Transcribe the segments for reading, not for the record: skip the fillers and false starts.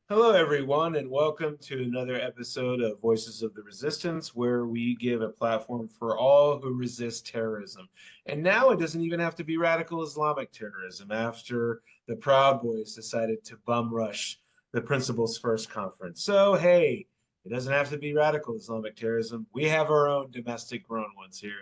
Hello, everyone, and welcome to another episode of Voices of the Resistance, where we give a platform for all who resist terrorism. And now it doesn't even have to be radical Islamic terrorism after the Proud Boys decided to bum rush the Principles First conference. So, hey, it doesn't have to be radical Islamic terrorism. We have our own domestic grown ones here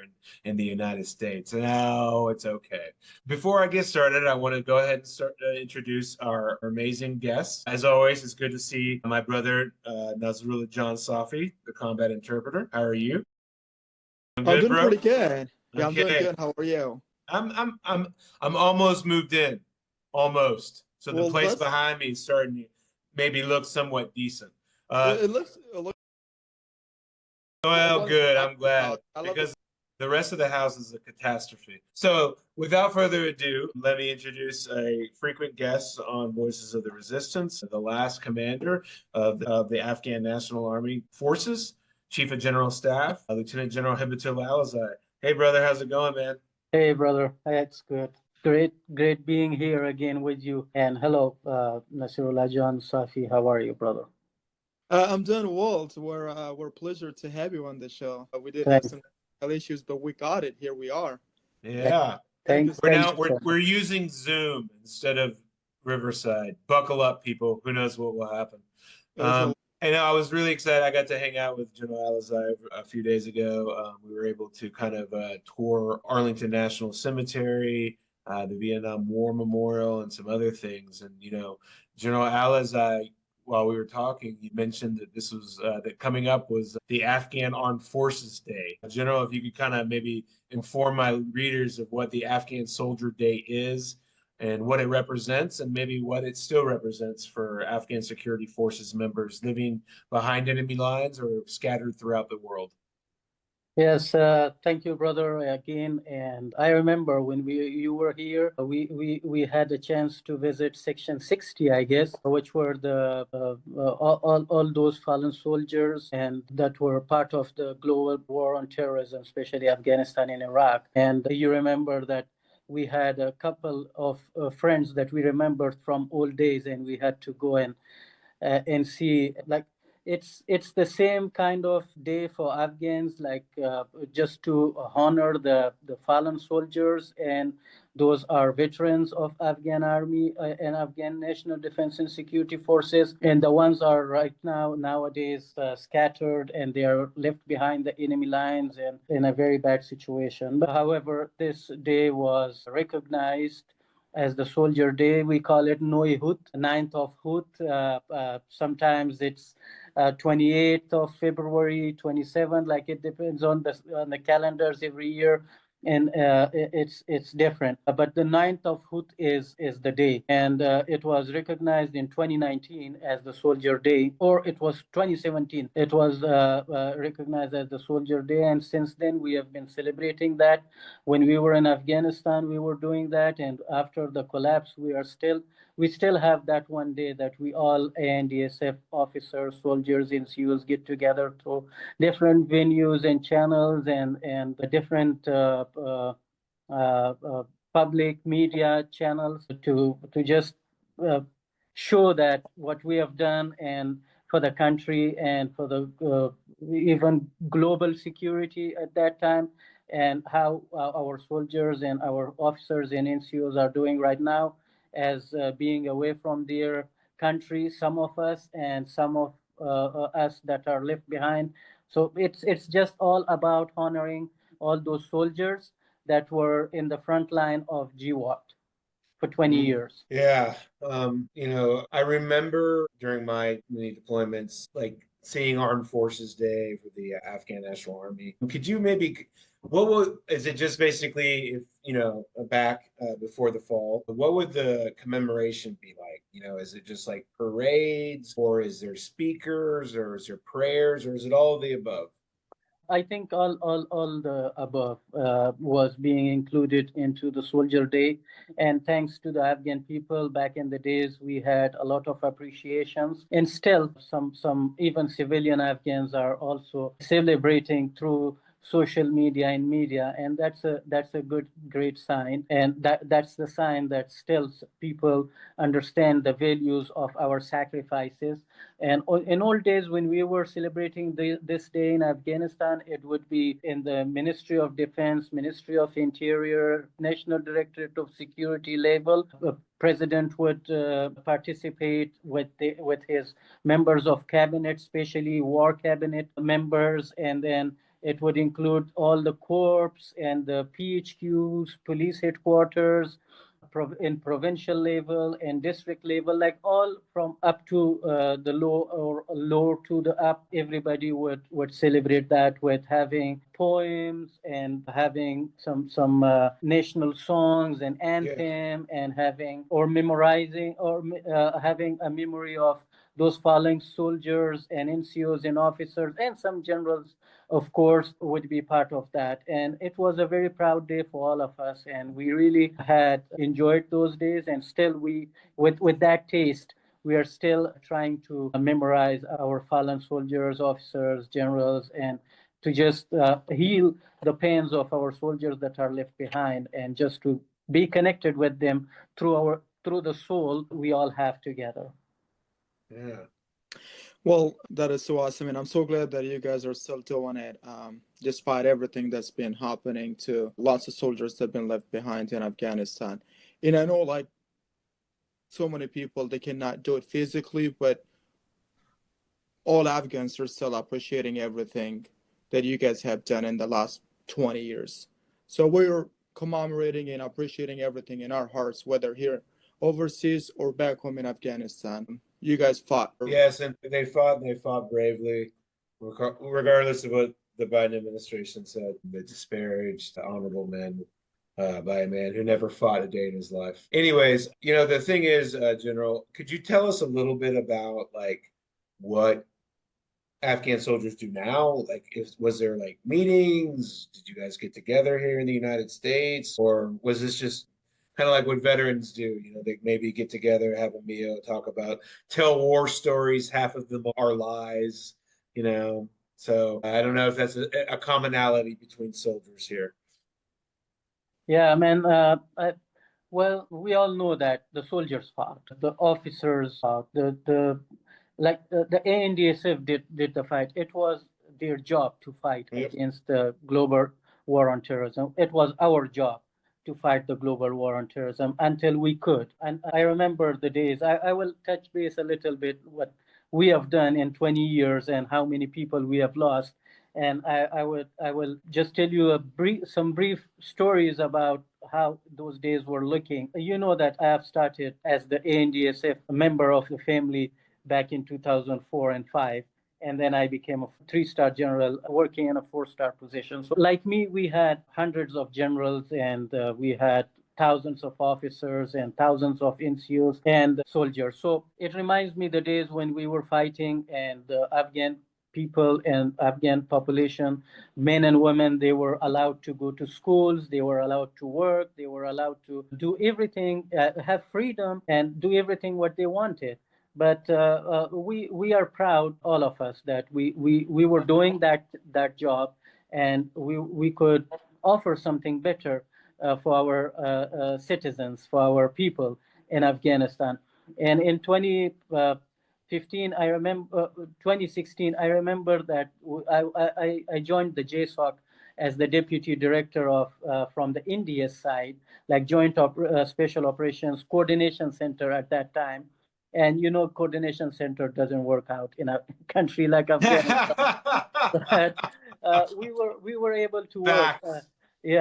in the United States. Now it's okay. Before I get started, I want to go ahead and start introduce our amazing guests. As always, it's good to see my brother Nazrullah John Safi, the combat interpreter. How are you? I'm I'm good, doing bro. pretty good. Yeah, I'm doing Okay. good. How are you? I'm almost moved in, almost. So the Well, place that's behind me is starting to maybe look somewhat decent. Uh, it looks well, what is good. that I'm glad house? I love it. because the rest of the house is a catastrophe. So, without further ado, let me introduce a frequent guest on Voices of the Resistance, the last commander of the Afghan National Army Forces, Chief of General Staff, Lieutenant General Hibatul Alizai. Hey, brother, how's it going, man? Hey, brother. It's good. Great being here again with you. And hello, Nasirullah John Safi. How are you, brother? I'm doing well. We're pleasure to have you on the show. We did have Thanks. some issues, but we got it. Here we are. Yeah, Thank you. Thanks. we're Thank now you we're so we're much. using Zoom instead of Riverside. Buckle up, people. Who knows what will happen? It is a And I was really excited. I got to hang out with General Alizai a few days ago. We were able to kind of tour Arlington National Cemetery, the Vietnam War Memorial, and some other things. And General Alizai, while we were talking, you mentioned that this was that coming up was the Afghan Armed Forces Day. General, if you could kind of maybe inform my readers of what the Afghan Soldier Day is and what it represents, and maybe what it still represents for Afghan security forces members living behind enemy lines or scattered throughout the world. Yes, thank you, brother, again. And I remember when you were here, we had a chance to visit Section 60, I guess, which were the all those fallen soldiers and that were part of the global war on terrorism, especially Afghanistan and Iraq. And you remember that we had a couple of friends that we remembered from old days, and we had to go and see like it's the same kind of day for Afghans, like just to honor the fallen soldiers, and those are veterans of Afghan army and Afghan national defense and security forces, and the ones are right now nowadays scattered and they are left behind the enemy lines and in a very bad situation. But however, this day was recognized as the Soldier Day. We call it Noi Hut, 9th of Hut. Sometimes it's 28th of February, 27th. Like it depends on the calendars every year, and it's different. But the 9th of Hut is the day, and it was recognized in 2019 as the Soldier Day, or it was 2017. It was recognized as the Soldier Day, and since then we have been celebrating that. When we were in Afghanistan, we were doing that, and after the collapse, we still have that one day that we all ANDSF officers, soldiers, NCOs get together to different venues and channels and the different public media channels to just uh, show that what we have done and for the country and for the even global security at that time, and how our soldiers and our officers and NCOs are doing right now as being away from their country, some of us and some of us that are left behind. So it's just all about honoring all those soldiers that were in the front line of GWAT for 20 Mm. years. Yeah. I remember during my many deployments, like seeing Armed Forces Day for the Afghan National Army. Could you maybe, is it just basically if, back before the fall, what would the commemoration be like? Is it just like parades, or is there speakers, or is there prayers, or is it all of the above? I think all the above was being included into the Soldier Day. And thanks to the Afghan people back in the days, we had a lot of appreciations. And still, some even civilian Afghans are also celebrating through social media and media, and that's a great sign, and that's the sign that still people understand the values of our sacrifices. And in old days, when we were celebrating this day in Afghanistan, it would be in the Ministry of Defense, Ministry of Interior, National Directorate of Security level. The president would participate with his members of cabinet, especially war cabinet members, and then it would include all the corps and the PHQs, police headquarters, in provincial level and district level, like all from up to the low or low to the up. Everybody would celebrate that with having poems and having some national songs and anthem, and having or memorizing or having a memory of those fallen soldiers and NCOs and officers, and some generals, of course, would be part of that. And it was a very proud day for all of us, and we really had enjoyed those days. And still, we with that taste, we are still trying to memorize our fallen soldiers, officers, generals, and to just heal the pains of our soldiers that are left behind, and just to be connected with them through the soul we all have together. Yeah. Well, that is so awesome, and I'm so glad that you guys are still doing it, despite everything that's been happening to lots of soldiers that have been left behind in Afghanistan. And I know, like, so many people, they cannot do it physically, but all Afghans are still appreciating everything that you guys have done in the last 20 years. So we're commemorating and appreciating everything in our hearts, whether here overseas or back home in Afghanistan. You guys fought. Yes, and they fought bravely, regardless of what the Biden administration said. They disparaged the honorable men by a man who never fought a day in his life. Anyways, the thing is, General, could you tell us a little bit about like what Afghan soldiers do now? Like, was there like meetings? Did you guys get together here in the United States, or was this just kind of like what veterans do? They maybe get together, have a meal, tell war stories. Half of them are lies. So I don't know if that's a commonality between soldiers here. Yeah, man. Well, we all know that the soldiers fought, the officers fought, the ANDSF did the fight. It was their job to fight against the global war on terrorism. It was our job to fight the global war on terrorism until we could. And I remember the days. I will touch base a little bit what we have done in 20 years and how many people we have lost. And I will just tell you some brief stories about how those days were looking. You know that I have started as the ANDSF member of the family back in 2004 and 5. And then I became a 3-star general working in a 4-star position. So like me, we had hundreds of generals, and we had thousands of officers and thousands of NCOs and soldiers. So it reminds me the days when we were fighting, and the Afghan people and Afghan population, men and women, they were allowed to go to schools, they were allowed to work, they were allowed to do everything, have freedom and do everything what they wanted. But we are proud, all of us, that we were doing that job, and we could offer something better for our citizens, for our people in Afghanistan. And in 2016, I remember that I joined the JSOC as the deputy director of from the India side, like Joint Special Operations Coordination Center at that time. And coordination center doesn't work out in a country like Afghanistan. But we were able to work. We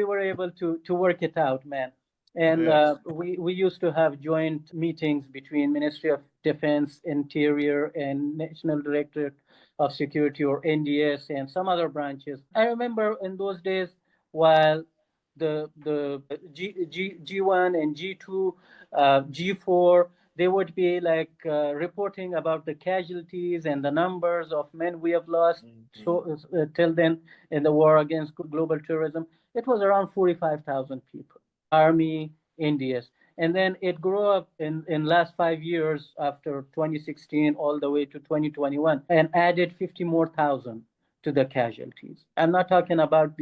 were able to work it out, man. And we used to have joint meetings between Ministry of Defense, Interior, and National Directorate of Security, or NDS, and some other branches. I remember in those days, while the G1 and G2, G4, they would be like reporting about the casualties and the numbers of men we have lost. So till then, in the war against global terrorism, it was around 45,000 people. Army, Indians. And then it grew up in last 5 years, after 2016 all the way to 2021, and added 50 more thousand to the casualties. I'm not talking about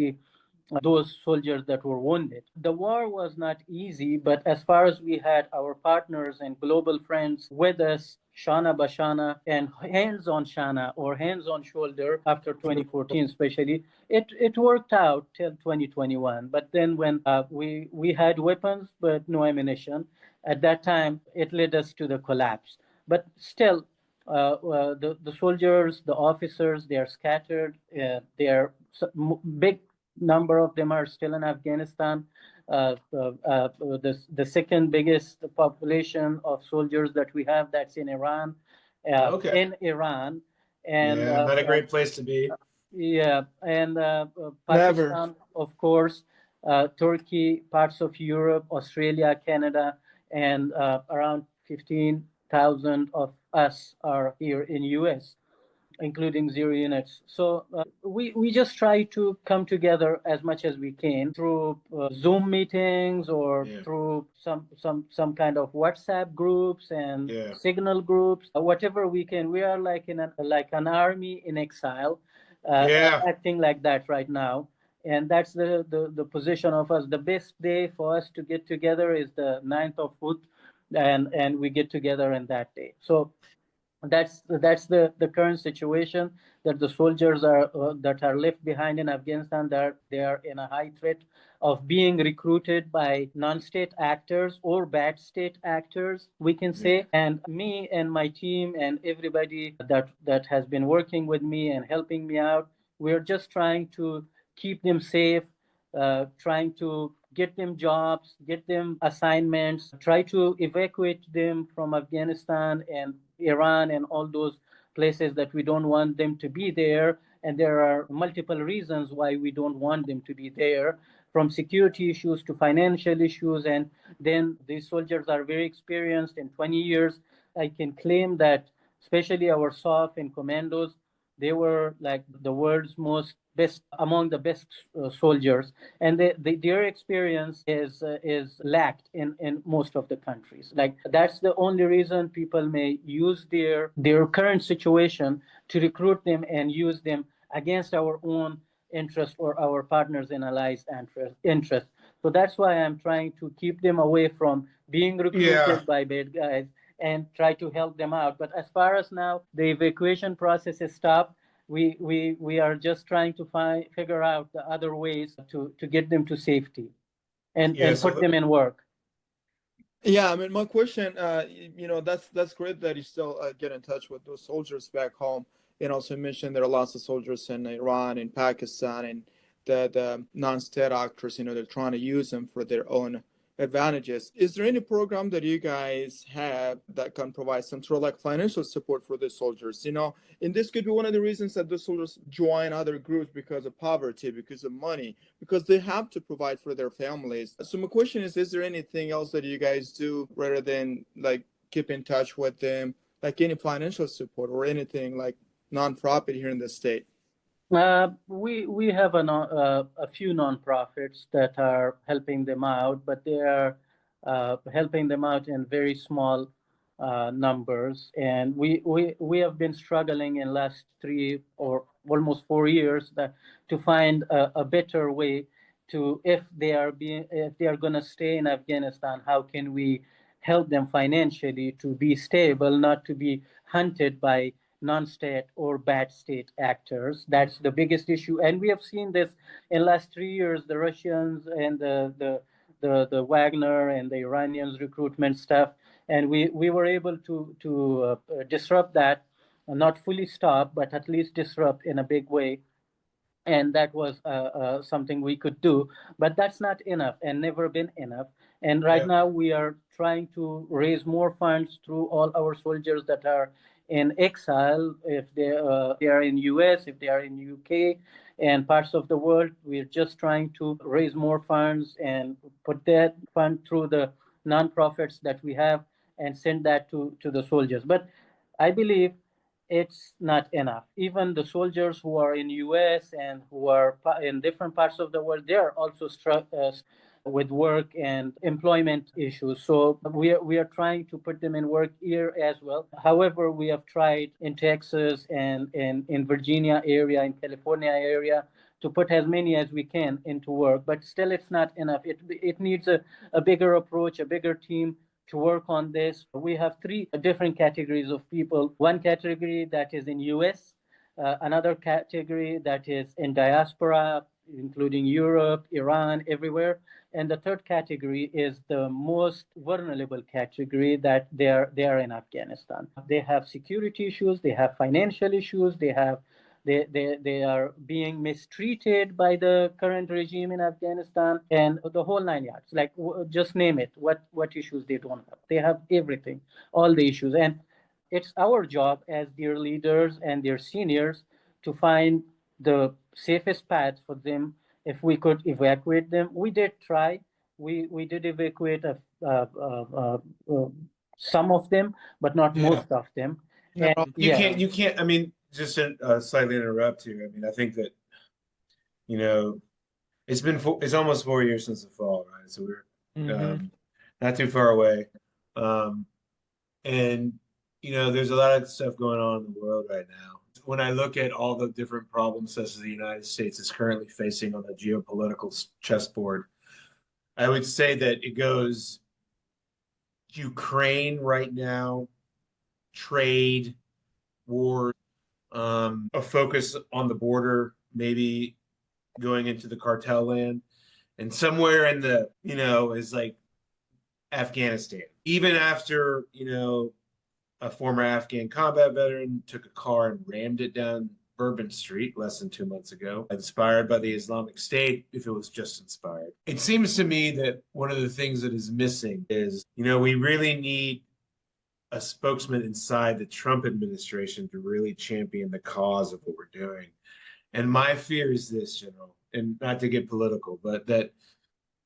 those soldiers that were wounded. The war was not easy, but as far as we had our partners and global friends with us, Shana Bashana and hands on Shana or hands on shoulder after 2014, especially, it worked out till 2021. But then when we had weapons but no ammunition, at that time it led us to the collapse. But still, the soldiers, the officers, they are scattered. They are big number of them are still in Afghanistan. The second biggest population of soldiers that we have, that's in Iran, Okay. and Yeah, not a great place to be. yeah, and Never. Pakistan, of course, Turkey, parts of Europe, Australia, Canada, and around 15,000 of us are here in US, including zero units. So we just try to come together as much as we can through Zoom meetings or Yeah. through some kind of WhatsApp groups and Yeah. Signal groups, whatever we can. We are like like an army in exile, Yeah. acting like that right now. And that's the position of us. The best day for us to get together is the 9th of Hut, and we get together in that day. So that's the current situation, that the soldiers are that are left behind in Afghanistan, that they are in a high threat of being recruited by non-state actors or bad state actors, we can say. And me and my team and everybody that has been working with me and helping me out, we're just trying to keep them safe, trying to get them jobs, get them assignments, try to evacuate them from Afghanistan and Iran and all those places that we don't want them to be there. And there are multiple reasons why we don't want them to be there, from security issues to financial issues. And then these soldiers are very experienced. In 20 years, I can claim that, especially our SOF and commandos, they were like the world's most best, among the best soldiers, and their experience is lacked in most of the countries. Like, that's the only reason people may use their current situation to recruit them and use them against our own interest or our partners and allies interest. So that's why I'm trying to keep them away from being recruited by bad guys and try to help them out. But as far as now the evacuation process is stopped, we are just trying to figure out the other ways to get them to safety and put them in work. Yeah, I mean, my question, that's great that you still get in touch with those soldiers back home. And also mentioned there are lots of soldiers in Iran and Pakistan, and the non-state actors, they're trying to use them for their own advantages. Is there any program that you guys have that can provide some sort of like financial support for the soldiers? And this could be one of the reasons that the soldiers join other groups, because of poverty, because of money, because they have to provide for their families. So my question is there anything else that you guys do rather than like keep in touch with them, like any financial support or anything like non-profit here in the state? We have a few nonprofits that are helping them out, but they are helping them out in very small numbers. And we have been struggling in last 3 or almost 4 years to find a better way to, if they are going to stay in Afghanistan, how can we help them financially to be stable, not to be hunted by non-state or bad state actors. That's the biggest issue, and we have seen this in last 3 years. The Russians and the Wagner and the Iranians recruitment stuff, and we were able to disrupt that, not fully stop, but at least disrupt in a big way. And that was something we could do, but that's not enough and never been enough. And right now we are trying to raise more funds through all our soldiers that are in exile, if they are in US, if they are in UK and parts of the world. We're just trying to raise more funds and put that fund through the nonprofits that we have and send that to the soldiers. But I believe it's not enough. Even the soldiers who are in US and who are in different parts of the world, they are also with work and employment issues. So we are trying to put them in work here as well. However, we have tried in Texas and in Virginia area, in California area, to put as many as we can into work, but still it's not enough. It needs a bigger approach, a bigger team to work on this. We have three different categories of people. One category that is in US, another category that is in diaspora, including Europe, Iran, everywhere. And the third category is the most vulnerable category, that they are in Afghanistan. They have security issues, they have financial issues, they are being mistreated by the current regime in Afghanistan, and the whole nine yards. Like, just name it. What issues they don't have? They have everything, all the issues. And it's our job as their leaders and their seniors to find the safest path for them. If we could evacuate them, we did try. We did evacuate some of them, but not most of them. No, And You can't, I mean, just to slightly interrupt here. I mean, I think that, you know, it's almost 4 years since the fall, right? So we're not too far away. Um, and, there's a lot of stuff going on in the world right now. When I look at all the different problems that the United States is currently facing on the geopolitical chessboard, I would say that it goes Ukraine right now, trade, war, a focus on the border, maybe going into the cartel land, and somewhere in the, is like Afghanistan. Even after, a former Afghan combat veteran took a car and rammed it down Bourbon Street less than 2 months ago, inspired by the Islamic State, if it was just inspired. It seems to me that one of the things that is missing is, we really need a spokesman inside the Trump administration to really champion the cause of what we're doing. And my fear is this, General, and not to get political, but that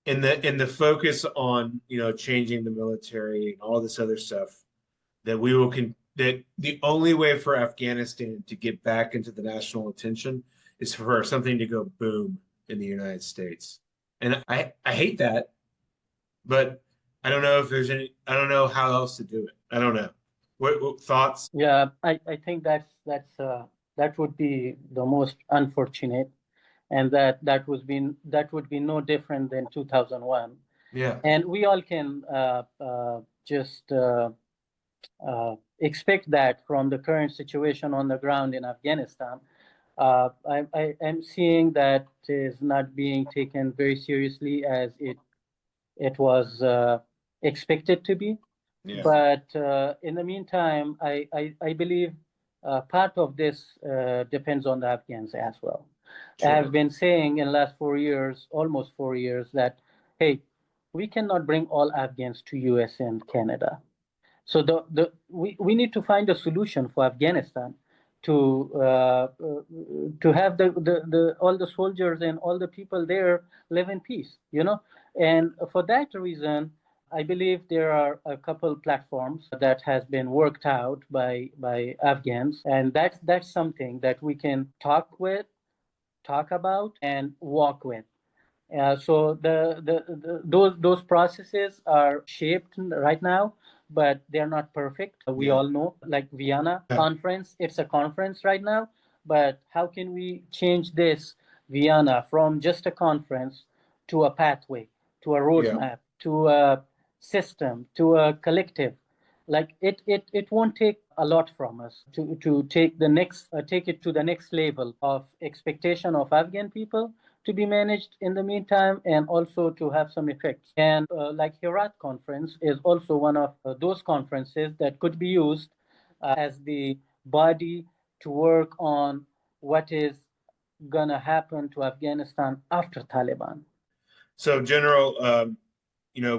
in the focus on, changing the military and all this other stuff, that that the only way for Afghanistan to get back into the national attention is for something to go boom in the United States. And I hate that, but I don't know I don't know how else to do it. I don't know. What thoughts? yeah, I think that would be the most unfortunate, and that would be no different than 2001. Yeah. And we all can just expect that from the current situation on the ground in Afghanistan. I am seeing that is not being taken very seriously as it was expected to be. Yeah. But in the meantime, I believe part of this depends on the Afghans as well. I Sure. have been saying in the last 4 years, almost 4 years, that, hey, we cannot bring all Afghans to US and Canada. So we need to find a solution for Afghanistan to have the all the soldiers and all the people there live in peace, And for that reason, I believe there are a couple platforms that has been worked out by Afghans, and that's something that we can talk about, and walk with. So those processes are shaped right now, but they're not perfect. We all know, like Vienna conference, it's a conference right now, but how can we change this Vienna from just a conference to a pathway, to a roadmap, to a system, to a collective? Like it won't take a lot from us to take it to the next level of expectation of Afghan people to be managed in the meantime, and also to have some effects. And like Herat conference is also one of those conferences that could be used as the body to work on what is gonna happen to Afghanistan after Taliban. So, General,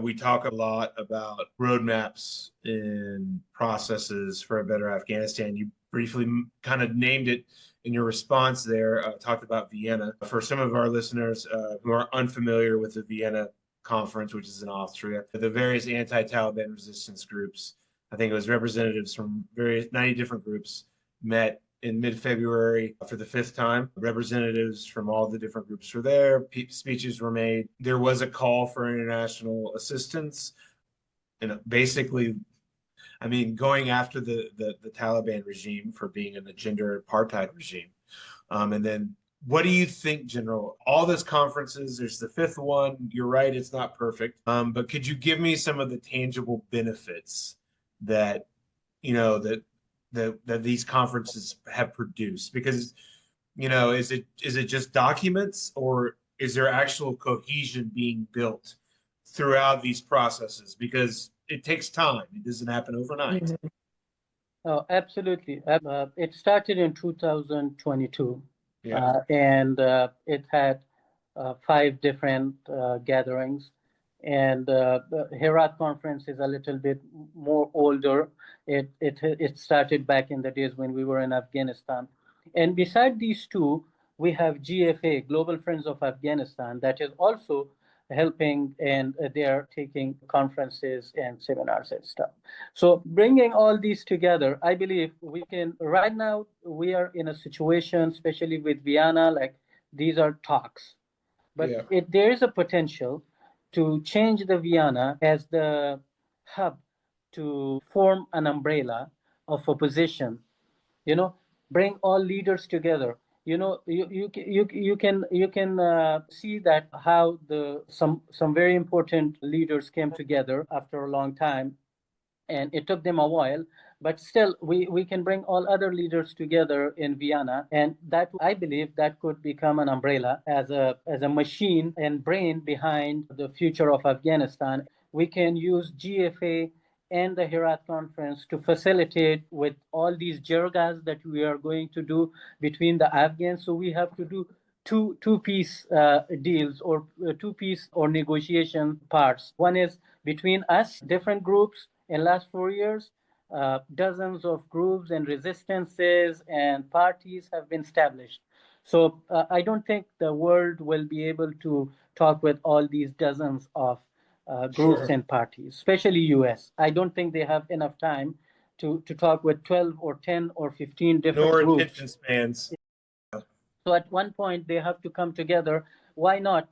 we talk a lot about roadmaps and processes for a better Afghanistan. You briefly kind of named it in your response there, talked about Vienna. For some of our listeners who are unfamiliar with the Vienna conference, which is in Austria, the various anti-Taliban resistance groups, I think it was representatives from various 90 different groups, met in mid-February for the fifth time. Representatives from all the different groups were there. Speeches were made. There was a call for international assistance, and basically, I mean, going after the Taliban regime for being an gender apartheid regime. And then what do you think, General? All those conferences, there's the fifth one. You're right, it's not perfect. But could you give me some of the tangible benefits that, you know, that these conferences have produced? Because, you know, is it just documents, or is there actual cohesion being built throughout these processes? Because it takes time. It doesn't happen overnight. Mhm. Oh, absolutely. It started in 2022, Yeah. and it had 5 different gatherings. And the Herat conference is a little bit more older. It started back in the days when we were in Afghanistan. And beside these two, we have GFA, Global Friends of Afghanistan, that is also helping, and they are taking conferences and seminars and stuff. So bringing all these together, I believe we can. Right now, we are in a situation, especially with Vienna, like these are talks, but Yeah. there is a potential to change the Vienna as the hub to form an umbrella of opposition. You know, bring all leaders together. You know, you can see that how the some very important leaders came together after a long time, and it took them a while, but still we can bring all other leaders together in Vienna, and that, I believe, that could become an umbrella as a machine and brain behind the future of Afghanistan. We can use GFA and the Herat conference to facilitate with all these jirgas that we are going to do between the Afghans. So we have to do two peace deals, or two peace or negotiation parts. One is between us, different groups. In last 4 years, dozens of groups and resistances and parties have been established. So I don't think the world will be able to talk with all these dozens of groups Sure. and parties, especially US. I don't think they have enough time to talk with 12 or 10 or 15 different Nor groups. attention spans. So at one point they have to come together. Why not?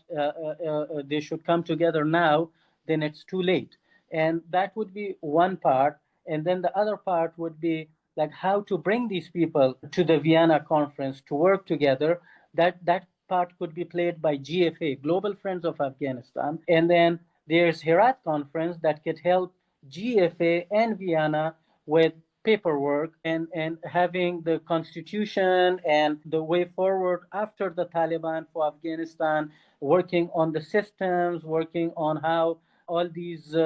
They should come together now. Then it's too late, and that would be one part. And then the other part would be like how to bring these people to the Vienna conference to work together. That part could be played by GFA, Global Friends of Afghanistan, and then there's Herat conference that could help GFA and Vienna with paperwork and having the constitution and the way forward after the Taliban for Afghanistan, working on the systems, working on how all these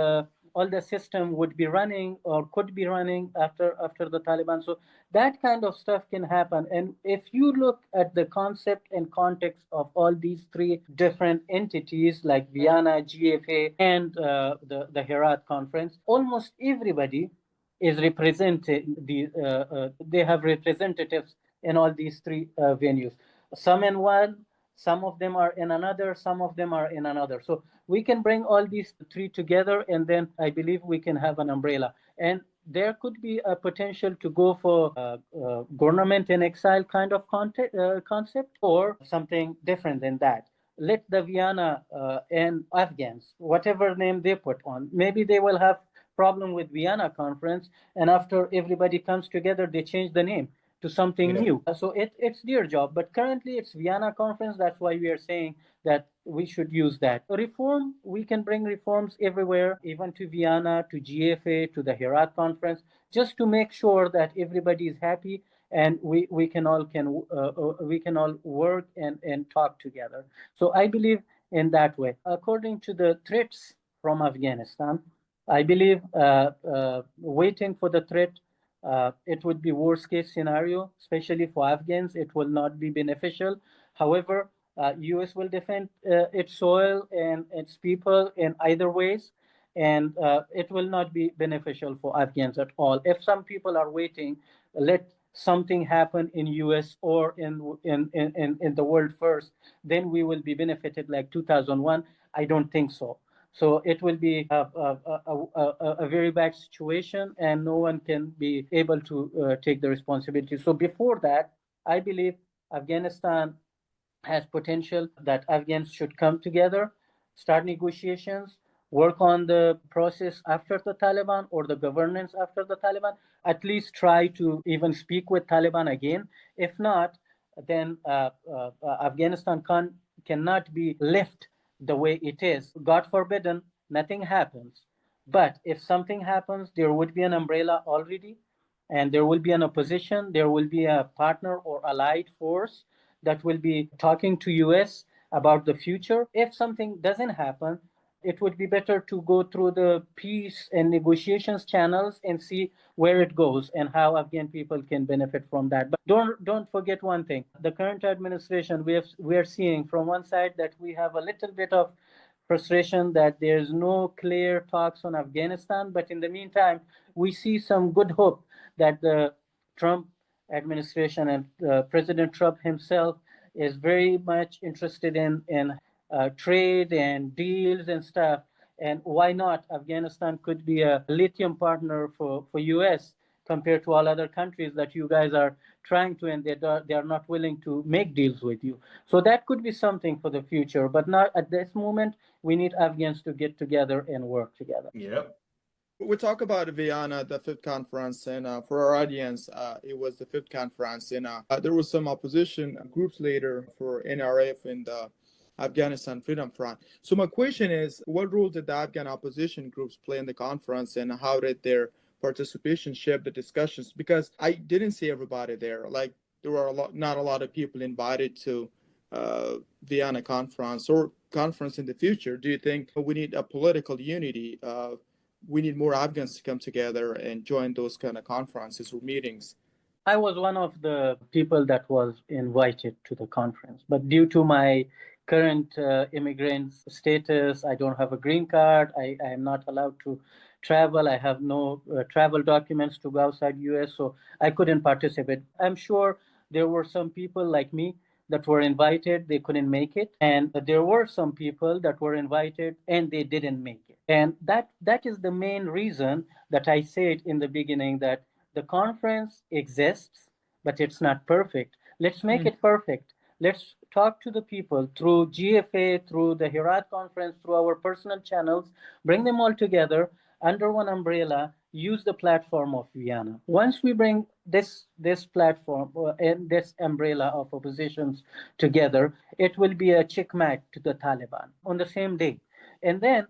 all the system would be running or could be running after the Taliban. So that kind of stuff can happen. And if you look at the concept and context of all these 3 different entities like Vienna, GFA, and the Herat conference, almost everybody is represented. They have representatives in all these 3 venues. Some in one, some of them are in another, some of them are in another. So we can bring all these 3 together, and then I believe we can have an umbrella. And there could be a potential to go for government in exile kind of concept, or something different than that. Let the Vienna and Afghans, whatever name they put on, maybe they will have problem with Vienna conference, and after everybody comes together, they change the name to something Yeah. new. So it's their job. But currently, it's Vienna conference. That's why we are saying that we should use that. Reform, we can bring reforms everywhere, even to Vienna, to GFA, to the Herat conference, just to make sure that everybody is happy, and we can all work and talk together. So I believe in that way. According to the threats from Afghanistan, I believe waiting for the threat, it would be worst case scenario, especially for Afghans. It will not be beneficial. However, U.S. will defend its soil and its people in either ways, and it will not be beneficial for Afghans at all. If some people are waiting, let something happen in U.S. or in the world first, then we will be benefited like 2001. I don't think so. So it will be a very bad situation, and no one can be able to take the responsibility. So before that, I believe Afghanistan has potential, that Afghans should come together, start negotiations, work on the process after the Taliban or the governance after the Taliban, at least try to even speak with Taliban again. If not, then Afghanistan cannot be left the way it is. God forbidden, nothing happens. But if something happens, there would be an umbrella already, and there will be an opposition, there will be a partner or allied force that will be talking to US about the future. If something doesn't happen, it would be better to go through the peace and negotiations channels and see where it goes and how Afghan people can benefit from that. But don't forget one thing. The current administration, we are seeing from one side that we have a little bit of frustration that there's no clear talks on Afghanistan, but in the meantime, we see some good hope that the Trump administration and President Trump himself is very much interested in trade and deals and stuff. And why not? Afghanistan could be a lithium partner for US compared to all other countries that you guys are trying to, and they are not willing to make deals with you. So that could be something for the future, but not at this moment. We need Afghans to get together and work together. Yep. We talk about Vienna, the fifth conference, and for our audience, it was the fifth conference, and there was some opposition groups later for NRF and the Afghanistan Freedom Front. So my question is, what role did the Afghan opposition groups play in the conference, and how did their participation shape the discussions? Because I didn't see everybody there. Like there were not a lot of people invited to Vienna conference or conference in the future. Do you think we need a political unity? We need more Afghans to come together and join those kind of conferences or meetings? I was one of the people that was invited to the conference, but due to my current immigrant status, I don't have a green card. I am not allowed to travel. I have no travel documents to go outside US, so I couldn't participate. I'm sure there were some people like me that were invited, they couldn't make it, and there were some people that were invited and they didn't make it. And that is the main reason that I said in the beginning that the conference exists, but it's not perfect. Let's make it perfect. Let's talk to the people through GFA, through the Herat conference, through our personal channels, bring them all together under one umbrella, use the platform of Vienna. Once we bring this platform and this umbrella of oppositions together, it will be a checkmate to the Taliban on the same day. And then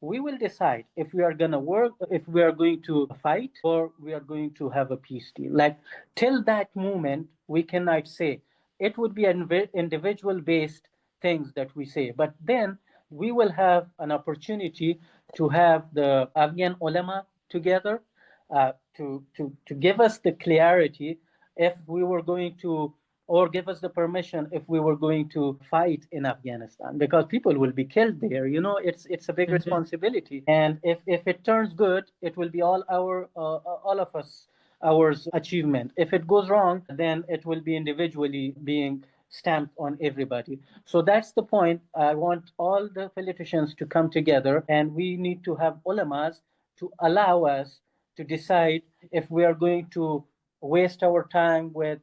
we will decide if we are going to work, if we are going to fight, or we are going to have a peace deal. Like till that moment, we cannot say. It would be an individual based things that we say. But then we will have an opportunity to have the Afghan ulama together to give us the clarity if we were going to, or give us the permission if we were going to fight in Afghanistan, because people will be killed there. You know, it's a big responsibility, and if it turns good, it will be all of us our achievement. If it goes wrong, then it will be individually being stamped on everybody. So that's the point. I want all the politicians to come together, and we need to have ulamas to allow us to decide if we are going to waste our time with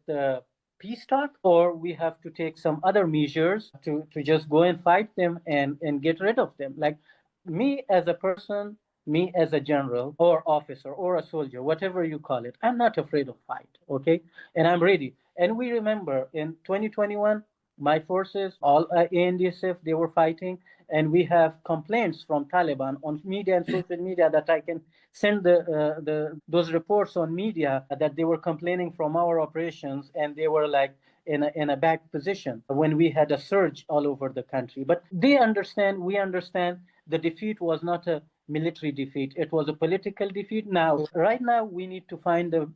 peace talk, or we have to take some other measures to just go and fight them and get rid of them. Like me as a person, me as a general or officer or a soldier, whatever you call it, I'm not afraid of fight, okay? And I'm ready. And we remember in 2021, my forces, all ANDSF, they were fighting, and we have complaints from Taliban on media and social media that I can send those reports on media that they were complaining from our operations, and they were like in a bad position when we had a surge all over the country. But they understand, we understand, the defeat was not a military defeat, it was a political defeat. Now, right now, we need to find a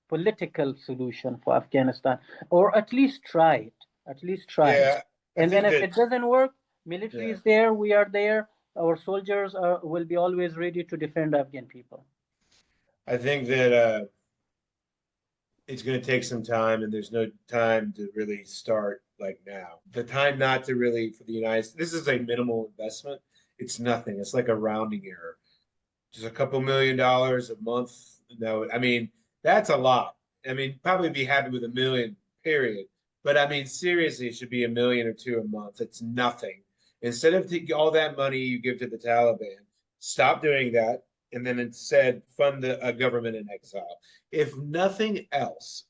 political solution for Afghanistan, or at least try it. At least try it. Yeah, I And then think if that it doesn't work, military yeah, is there, we are there. Our soldiers will be always ready to defend Afghan people. I think that it's going to take some time, and there's no time to really start like now. The time not to really for the United States. This is a minimal investment. It's nothing. It's like a rounding error. Just a couple $1 million a month. No, I mean, that's a lot. I mean, probably be happy with $1 million, period. But I mean, seriously, it should be $1 million or two a month. It's nothing. Instead of all that money you give to the Taliban, stop doing that, and then instead fund a government in exile. If nothing else,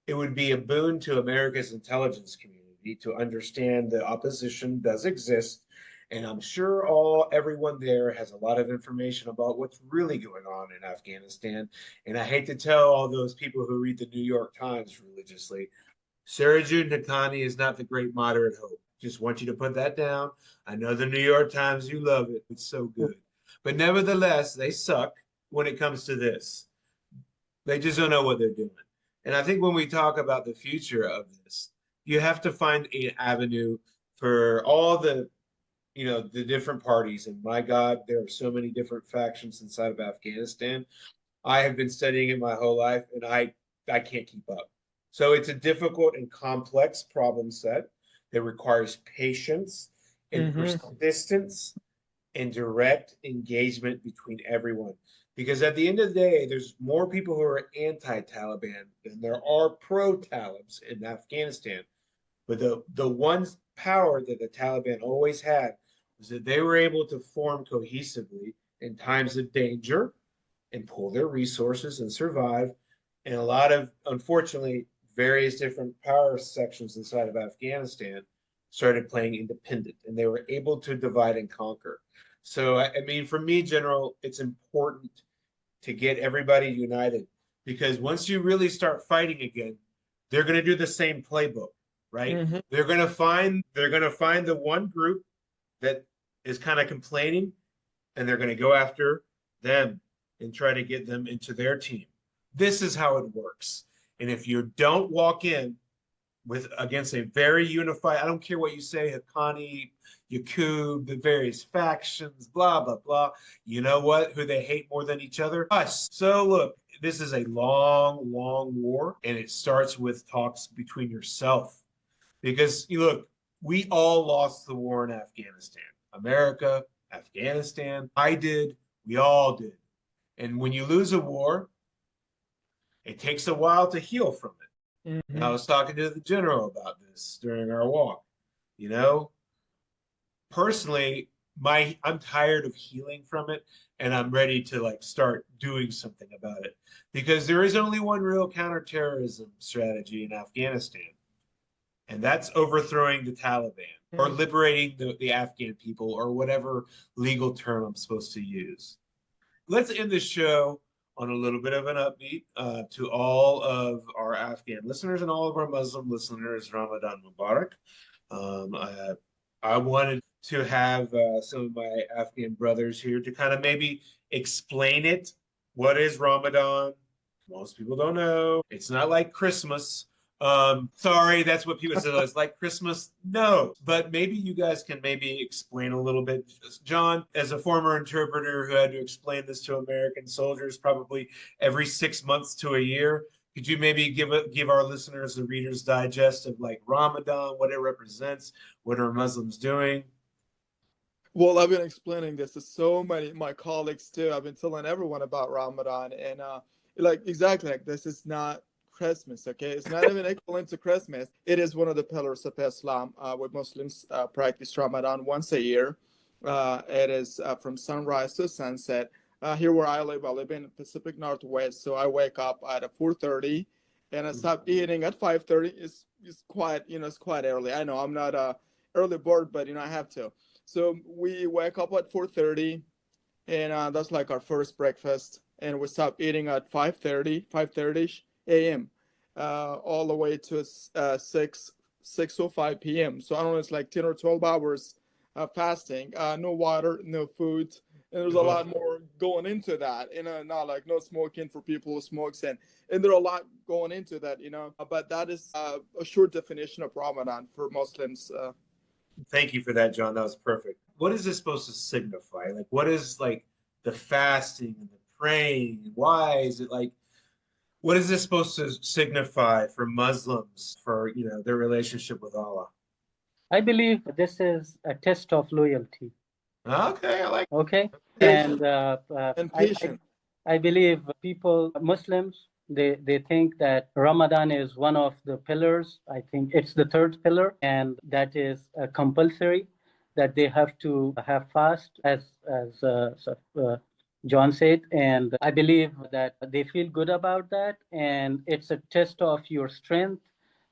it would be a boon to America's intelligence community to understand the opposition does exist. And I'm sure everyone there has a lot of information about what's really going on in Afghanistan. And I hate to tell all those people who read the New York Times religiously, Sarajud Nakani is not the great moderate hope. Just want you to put that down. I know the New York Times, you love it. It's so good. But nevertheless, they suck when it comes to this. They just don't know what they're doing. And I think when we talk about the future of this, you have to find an avenue for all the different parties. And my God, there are so many different factions inside of Afghanistan. I have been studying it my whole life, and I can't keep up. So it's a difficult and complex problem set that requires patience and persistence and direct engagement between everyone. Because at the end of the day, there's more people who are anti-Taliban than there are pro-Talibs in Afghanistan. But the one power that the Taliban always had was that they were able to form cohesively in times of danger and pull their resources and survive. And a lot of, unfortunately, various different power sections inside of Afghanistan started playing independent, and they were able to divide and conquer. So, I mean, for me, General, it's important to get everybody united because once you really start fighting again, they're going to do the same playbook, right? They're going to find the one group that is kind of complaining, and they're going to go after them and try to get them into their team. This is how it works. And if you don't walk in against a very unified, I don't care what you say, Haqqani, Yaqub, the various factions, blah, blah, blah. You know what? Who they hate more than each other? Us. So look, this is a long, long war, and it starts with talks between yourself. Because you look, we all lost the war in Afghanistan. America, Afghanistan, I did, we all did. And when you lose a war, it takes a while to heal from it. And I was talking to the general about this during our walk. You know, personally, I'm tired of healing from it, and I'm ready to like start doing something about it because there is only one real counterterrorism strategy in Afghanistan, and that's overthrowing the Taliban or liberating the Afghan people or whatever legal term I'm supposed to use. Let's end the show on a little bit of an upbeat to all of our Afghan listeners and all of our Muslim listeners. Ramadan Mubarak. I wanted to have some of my Afghan brothers here to kind of maybe explain it. What is Ramadan? Most people don't know. It's not like Christmas. Sorry, that's what people say. It's like Christmas. No, but maybe you guys can maybe explain a little bit. John, as a former interpreter who had to explain this to American soldiers probably every 6 months to a year, could you maybe give our listeners a Reader's Digest of like Ramadan, what it represents, what are Muslims doing? Well, I've been explaining this to so many of my colleagues too. I've been telling everyone about Ramadan, and like exactly like this is not Christmas, okay? It's not even equivalent to Christmas. It is one of the pillars of Islam, where Muslims practice Ramadan once a year. It is from sunrise to sunset. Here where I live in the Pacific Northwest, so I wake up at 4:30, and I stop eating at 5:30. It's quite it's quite early. I know I'm not a early bird, but I have to. So we wake up at 4:30, and that's like our first breakfast. And we stop eating at 5:30 a.m. All the way to 6:05 p.m. So I don't know, it's like 10 or 12 hours fasting. No water, no food, and there's a lot more going into that. Not like no smoking for people who smokes, and there's a lot going into that. But that is a short definition of Ramadan for Muslims. Thank you for that, John. That was perfect. What is this supposed to signify? Like, what is like the fasting and the praying? Why is it like? What is this supposed to signify for Muslims for their relationship with Allah? I believe this is a test of loyalty. Okay, I like Okay, it. and And patience. I believe people, Muslims, they think that Ramadan is one of the pillars. I think it's the third pillar, and that is compulsory, that they have to have fast, as John said. And I believe that they feel good about that, and it's a test of your strength,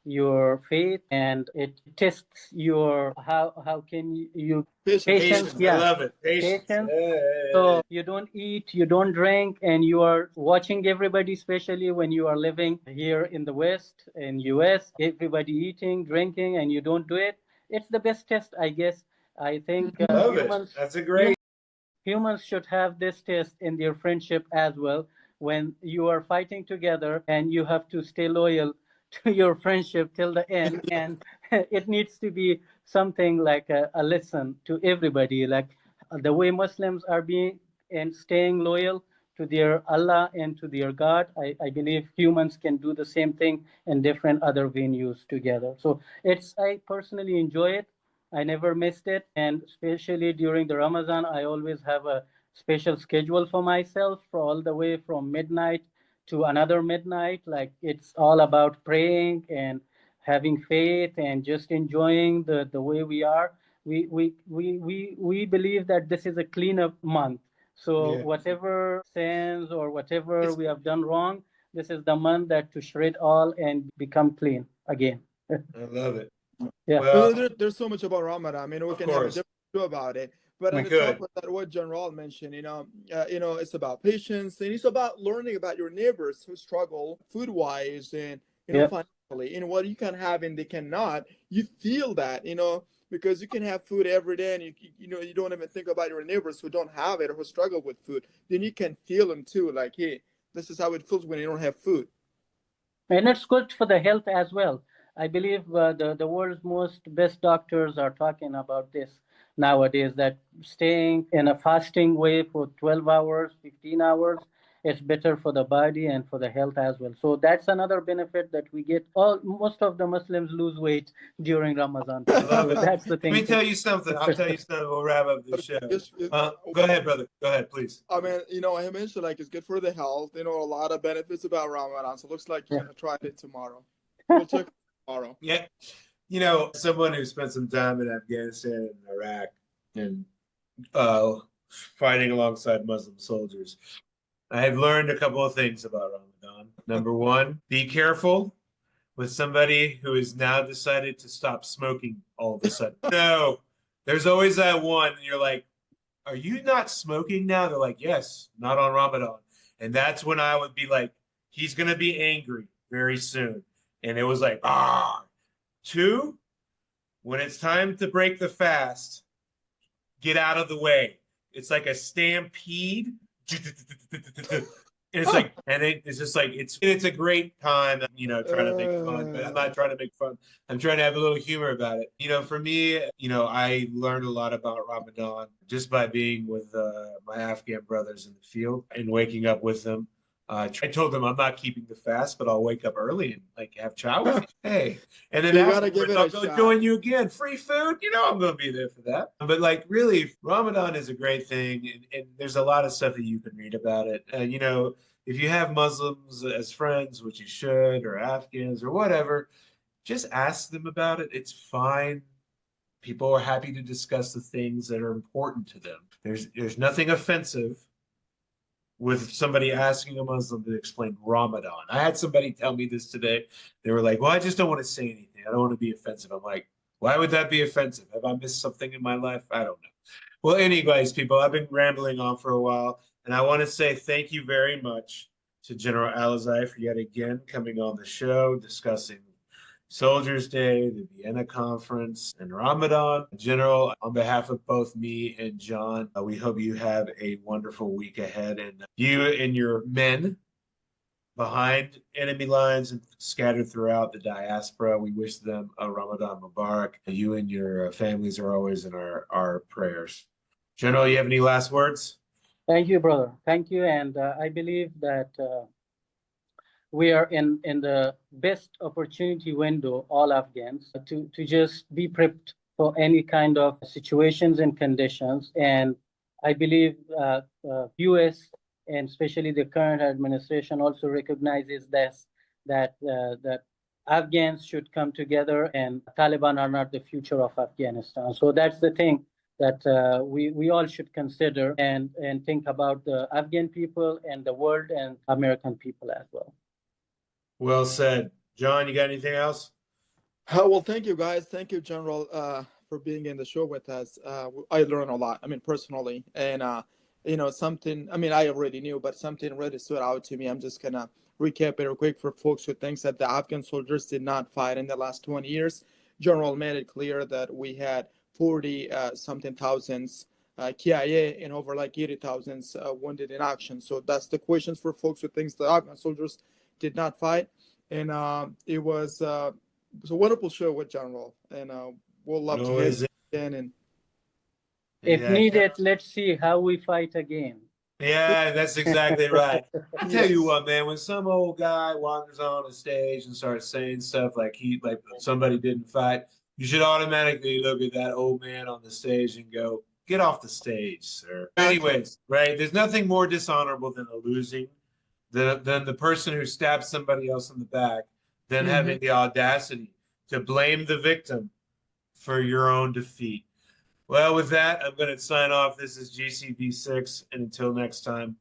your faith, and it tests your how can you Patience. patience. Patience. I Yeah, love it. Patience. patience. Hey. So you don't eat, you don't drink, and you are watching everybody, especially when you are living here in the West, in US, everybody eating, drinking, and you don't do it. It's the best test, I guess. I think Love it. That's a great. humans should have this test in their friendship as well. When you are fighting together and you have to stay loyal to your friendship till the end, and it needs to be something like a lesson to everybody, like the way Muslims are being and staying loyal to their Allah and to their God. I believe humans can do the same thing in different other venues together. So I personally enjoy it. I never missed it. And especially during the Ramadan, I always have a special schedule for myself for all the way from midnight to another midnight. Like it's all about praying and having faith and just enjoying the way we are. We believe that this is a cleanup month. So Yeah. whatever sins or whatever It's, we have done wrong, this is the month that to shred all and become clean again. I love it. Yeah. Well, There's so much about Ramadan. I mean, we of can have a course, different show about it. But we on the top could. of that, what General mentioned, it's about patience, and it's about learning about your neighbors who struggle food wise and Yeah. financially, and what you can have and they cannot. You feel that, because you can have food every day, and you don't even think about your neighbors who don't have it or who struggle with food. Then you can feel them too, like, hey, this is how it feels when you don't have food. And it's good for the health as well. I believe the world's most best doctors are talking about this nowadays, that staying in a fasting way for 12 hours, 15 hours, it's better for the body and for the health as well. So that's another benefit that we get. Most of the Muslims lose weight during Ramadan I time. love So it. that's the Let me thing. tell you something. I'll tell you something. We'll wrap up the show. Go ahead, brother. Go ahead, please. I mean, I mentioned like it's good for the health. A lot of benefits about Ramadan. So it looks like you're gonna try it tomorrow. We'll check tomorrow. Yeah. Someone who spent some time in Afghanistan and Iraq and uh, fighting alongside Muslim soldiers, I have learned a couple of things about Ramadan. Number one, be careful with somebody who has now decided to stop smoking all of a sudden. No, there's always that one, and you're like, are you not smoking now? They're like, yes, not on Ramadan. And that's when I would be like, he's going to be angry very soon. And it was like, ah. Two, when it's time to break the fast, get out of the way. It's like a stampede. And it's just like it's a great time, trying to make fun, but I'm not trying to make fun. I'm trying to have a little humor about it. For me, I learned a lot about Ramadan just by being with my Afghan brothers in the field and waking up with them. I told them I'm not keeping the fast, but I'll wake up early and like have chow with you. Hey, and then You gotta give afterwards it I'll a go shot. join you again. Free food, I'm going to be there for that. But like really, Ramadan is a great thing, and there's a lot of stuff that you can read about it. If you have Muslims as friends, which you should, or Afghans or whatever, just ask them about it. It's fine. People are happy to discuss the things that are important to them. There's nothing offensive with somebody asking a Muslim to explain Ramadan. I had somebody tell me this today. They were like, "Well, I just don't want to say anything. I don't want to be offensive." I'm like, "Why would that be offensive? Have I missed something in my life? I don't know." Well, anyways, people, I've been rambling on for a while, and I want to say thank you very much to General Alizai for yet again coming on the show, discussing Soldiers Day, the Vienna Conference, and Ramadan. General, on behalf of both me and John, we hope you have a wonderful week ahead. And you and your men behind enemy lines and scattered throughout the diaspora, we wish them a Ramadan Mubarak. You and your families are always in our prayers. General, you have any last words? Thank you, brother. Thank you. And I believe that we are in the best opportunity window, all Afghans, to just be prepped for any kind of situations and conditions. And I believe U.S. and especially the current administration also recognizes this, that Afghans should come together, and Taliban are not the future of Afghanistan. So that's the thing that we all should consider and think about the Afghan people and the world and American people as well. Well said. John, you got anything else? Well, thank you, guys. Thank you, General, for being in the show with us. I learned a lot. I mean, personally, and something. I mean, I already knew, but something really stood out to me. I'm just gonna recap it real quick for folks who thinks that the Afghan soldiers did not fight in the last 20 years. General made it clear that we had 40 something thousands KIA and over like 80,000 wounded in action. So that's the questions for folks who thinks the Afghan soldiers did not fight, and it was. It's a wonderful show with General, and we'll love to hit again. And if needed, let's see how we fight again. Yeah, that's exactly right. I tell you Yes. what, man, when some old guy wanders on a stage and starts saying stuff like somebody didn't fight, you should automatically look at that old man on the stage and go, get off the stage, sir. Anyways, right? There's nothing more dishonorable than losing, than the person who stabs somebody else in the back, than having the audacity to blame the victim for your own defeat. Well, with that, I'm going to sign off. This is GCV6, and until next time.